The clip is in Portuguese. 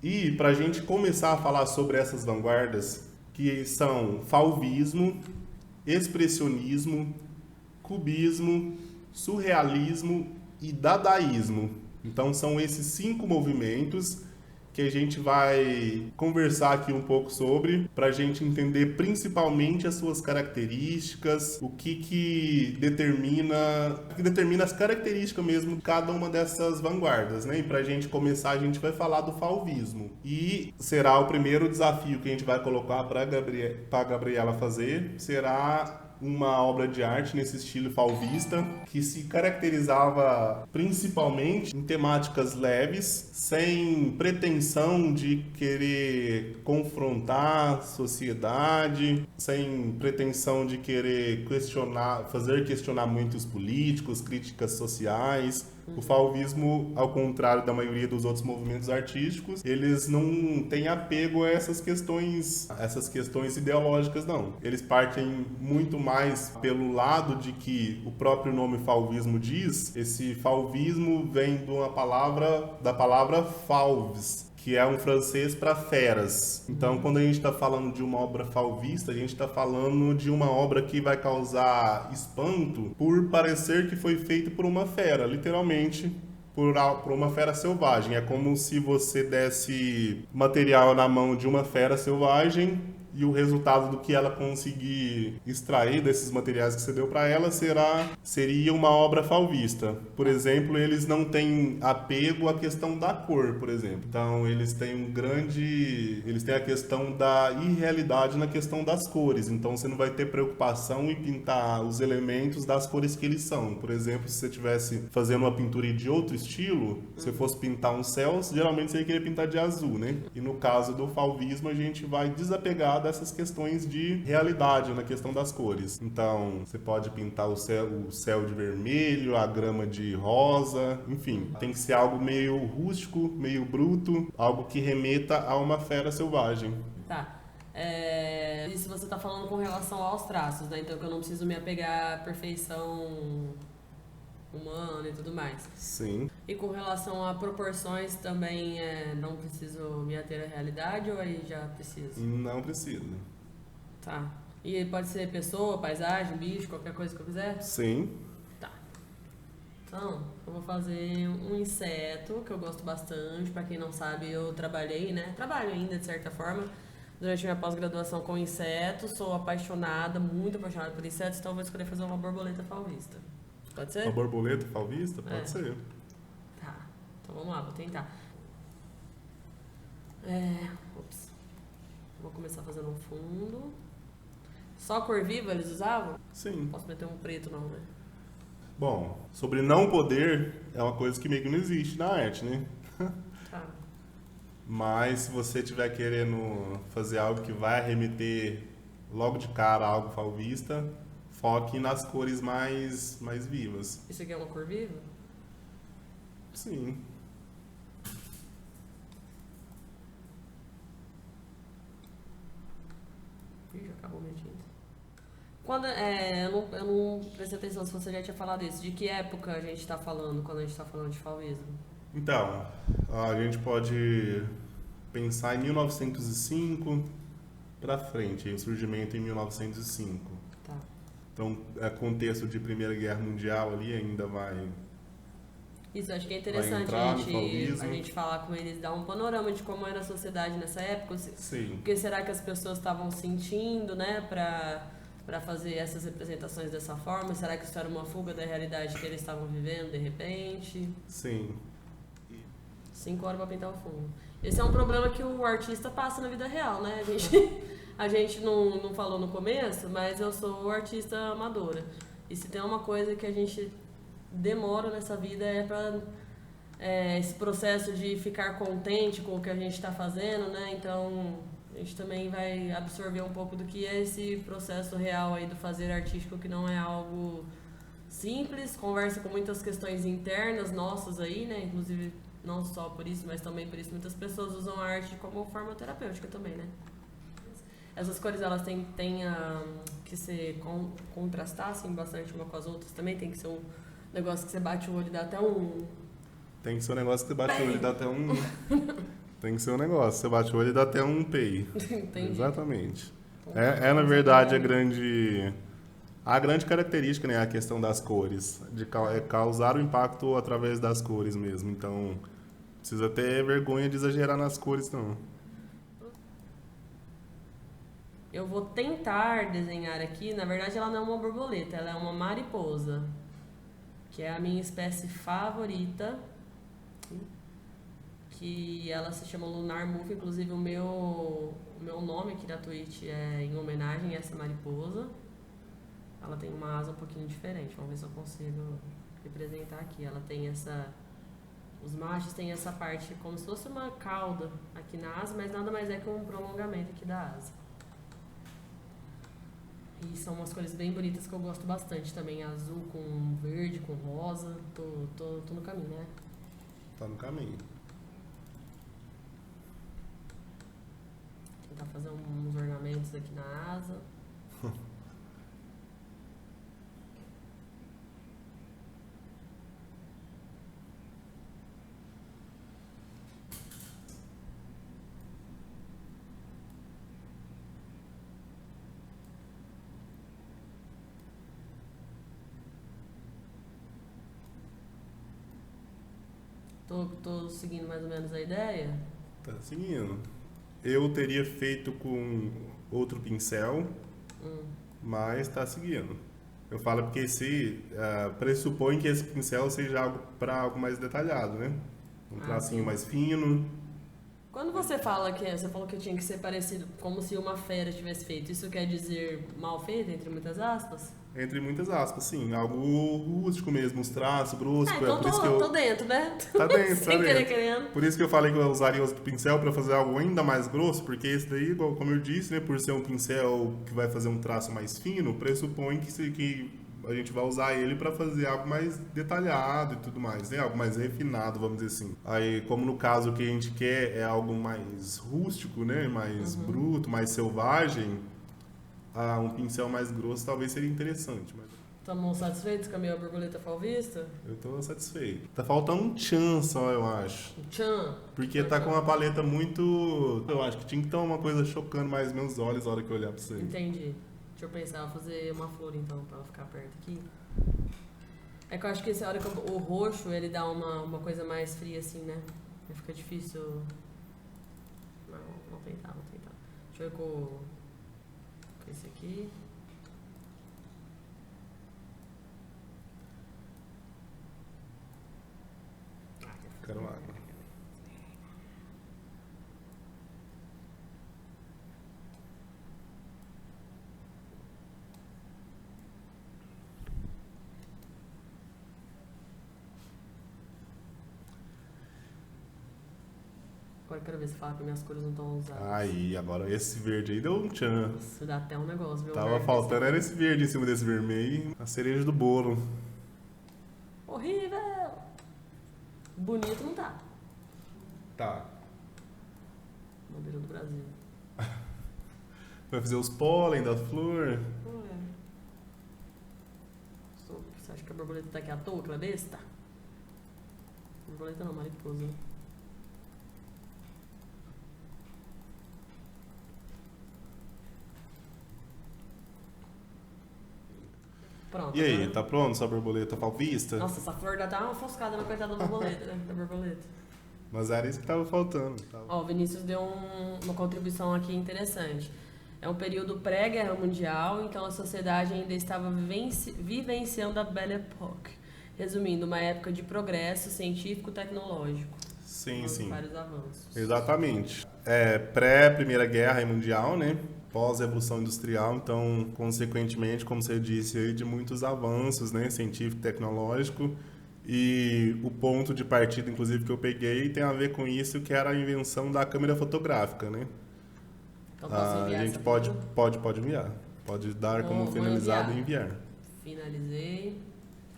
E para a gente começar a falar sobre essas vanguardas, que são fauvismo, expressionismo, cubismo, surrealismo e dadaísmo. Então são esses 5 movimentos que a gente vai conversar aqui um pouco sobre, para a gente entender principalmente as suas características, que determina as características mesmo de cada uma dessas vanguardas, né? E para a gente começar, a gente vai falar do fauvismo. E será o primeiro desafio que a gente vai colocar para a Gabriela fazer, será uma obra de arte nesse estilo fauvista, que se caracterizava principalmente em temáticas leves, sem pretensão de querer confrontar a sociedade, sem pretensão de querer fazer questionar muitos políticos, críticas sociais. O fauvismo, ao contrário da maioria dos outros movimentos artísticos, eles não têm apego a essas questões ideológicas, não. Eles partem muito mais pelo lado de que o próprio nome fauvismo diz. Esse fauvismo vem da palavra fauves, que é um francês para feras. Então, quando a gente está falando de uma obra fauvista, a gente está falando de uma obra que vai causar espanto por parecer que foi feita por uma fera, literalmente. Por uma fera selvagem. É como se você desse material na mão de uma fera selvagem e o resultado do que ela conseguir extrair desses materiais que você deu para ela seria uma obra fauvista. Por exemplo, eles não têm apego à questão da cor, por exemplo. Então, eles têm a questão da irrealidade na questão das cores. Então, você não vai ter preocupação em pintar os elementos das cores que eles são. Por exemplo, se você estivesse fazendo uma pintura de outro estilo, se você fosse pintar um céu, geralmente você ia querer pintar de azul, né? E no caso do fauvismo, a gente vai desapegar dessas questões de realidade na questão das cores. Então, você pode pintar o céu de vermelho, a grama de rosa, enfim. Tem que ser algo meio rústico, meio bruto, algo que remeta a uma fera selvagem. Tá. Isso você tá falando com relação aos traços, né? Então que eu não preciso me apegar à perfeição humana e tudo mais. Sim. E com relação a proporções também não preciso me ater à realidade ou aí já preciso? Não precisa. Tá. E pode ser pessoa, paisagem, bicho, qualquer coisa que eu quiser? Sim. Tá. Então, eu vou fazer um inseto que eu gosto bastante. Pra quem não sabe, eu trabalhei, né? Trabalho ainda, de certa forma, durante minha pós-graduação com insetos. Sou apaixonada, muito apaixonada por insetos, então eu vou escolher fazer uma borboleta fauvista. Pode ser? Uma borboleta fauvista? Pode ser. Tá. Então vamos lá, vou tentar. Ops. Vou começar fazendo um fundo. Só cor viva eles usavam? Sim. Não posso meter um preto não, né? Bom, sobre não poder, é uma coisa que meio que não existe na arte, né? Tá. Mas se você estiver querendo fazer algo que vai remeter logo de cara a algo fauvista, foque nas cores mais vivas. Isso aqui é uma cor viva? Sim. Ih, já acabou minha tinta. Eu não prestei atenção se você já tinha falado isso. De que época a gente tá falando quando a gente tá falando de fauvismo? Então, a gente pode pensar em 1905 para frente, o surgimento em 1905. Tá. Então, contexto de Primeira Guerra Mundial ali ainda vai... Isso, acho que é interessante a gente falar com eles, dar um panorama de como era a sociedade nessa época. Sim. O que será que as pessoas estavam sentindo, né, pra fazer essas representações dessa forma? Será que isso era uma fuga da realidade que eles estavam vivendo de repente? Sim. 5 horas pra pintar o fundo. Esse é um problema que o artista passa na vida real, né? A gente não falou no começo, mas eu sou artista amadora. E se tem uma coisa que a gente demora nessa vida esse processo de ficar contente com o que a gente está fazendo, né? Então a gente também vai absorver um pouco do que é esse processo real aí do fazer artístico, que não é algo simples, conversa com muitas questões internas nossas aí, né? Inclusive não só por isso, mas também por isso muitas pessoas usam a arte como forma terapêutica também, né? Essas cores, elas têm que se contrastar assim, bastante uma com as outras também, tem que ser um negócio que você bate o olho e dá até um... Tem que ser um negócio que você bate o olho e dá até um... Tem que ser um negócio. Você bate o olho e dá até um pay. Entendi. Exatamente. Na verdade, a grande característica, né, a questão das cores, é causar o impacto através das cores mesmo. Então, precisa ter vergonha de exagerar nas cores, não. Eu vou tentar desenhar aqui, na verdade ela não é uma borboleta, ela é uma mariposa, que é a minha espécie favorita, que ela se chama Lunar Muff, inclusive o meu nome aqui da Twitch é em homenagem a essa mariposa. Ela tem uma asa um pouquinho diferente, vamos ver se eu consigo representar aqui. Ela tem os machos têm essa parte como se fosse uma cauda aqui na asa, mas nada mais é que um prolongamento aqui da asa. E são umas cores bem bonitas que eu gosto bastante também, azul com verde, com rosa. Tô no caminho, né? Tá no caminho. Tentar fazer uns ornamentos aqui na asa. Tô seguindo mais ou menos a ideia. Tá seguindo. Eu teria feito com outro pincel, mas tá seguindo. Eu falo porque pressupõe que esse pincel seja algo para algo mais detalhado, né? Um tracinho mais fino. Quando você falou que tinha que ser parecido, como se uma fera tivesse feito, isso quer dizer mal feito, entre muitas aspas? Entre muitas aspas, sim. Algo rústico mesmo, os traços, brusco. Então por isso que eu... tô dentro, né? Tá dentro, Sem querer querendo. Por isso que eu falei que eu usaria outro pincel para fazer algo ainda mais grosso, porque esse daí, como eu disse, né, por ser um pincel que vai fazer um traço mais fino, pressupõe que a gente vai usar ele para fazer algo mais detalhado e tudo mais, né? Algo mais refinado, vamos dizer assim. Aí, como no caso o que a gente quer é algo mais rústico, né? Mais bruto, mais selvagem, um pincel mais grosso talvez seria interessante. Mas... Estamos satisfeitos com a minha borboleta falvista? Eu tô satisfeito. Tá faltando um tchan só, eu acho. Um tchan? Porque tá com uma paleta muito... Eu acho que tinha que ter uma coisa chocando mais meus olhos na hora que eu olhar pra você. Entendi. Deixa eu pensar, vou fazer uma flor então, pra ela ficar perto aqui. É que eu acho que essa hora que o roxo, ele dá uma coisa mais fria assim, né? Aí fica difícil... Não, vou tentar. Deixa eu ver com esse aqui. Quero água. Agora eu quero ver se fala que minhas cores não estão usadas. Aí, agora esse verde aí deu um tchan. Isso dá até um negócio, viu? Tava faltando, era esse verde em cima desse vermelho. A cereja do bolo. Horrível! Bonito não tá. Tá. Bandeira do Brasil. Vai fazer os pólen da flor. Você acha que a borboleta tá aqui à toa, que ela é besta? Borboleta não, mariposa. Pronto. E aí, tá pronto sua borboleta palpista? Nossa, essa flor dá até uma ofuscada na coitada da borboleta, né? Da borboleta. Mas era isso que tava faltando. Ó, o Vinícius deu uma contribuição aqui interessante. É um período pré-guerra mundial, então a sociedade ainda estava vivenciando a Belle Époque. Resumindo, uma época de progresso científico-tecnológico. Sim, sim. Vários avanços. Exatamente. Pré-Primeira Guerra Mundial, né? Pós-Revolução Industrial, então, consequentemente, como você disse aí, de muitos avanços, né? Científico-tecnológico. E o ponto de partida, inclusive, que eu peguei tem a ver com isso, que era a invenção da câmera fotográfica, né? Então, posso enviar a gente essa pode foto? enviar. Pode dar como Vou finalizado e enviar. Finalizei.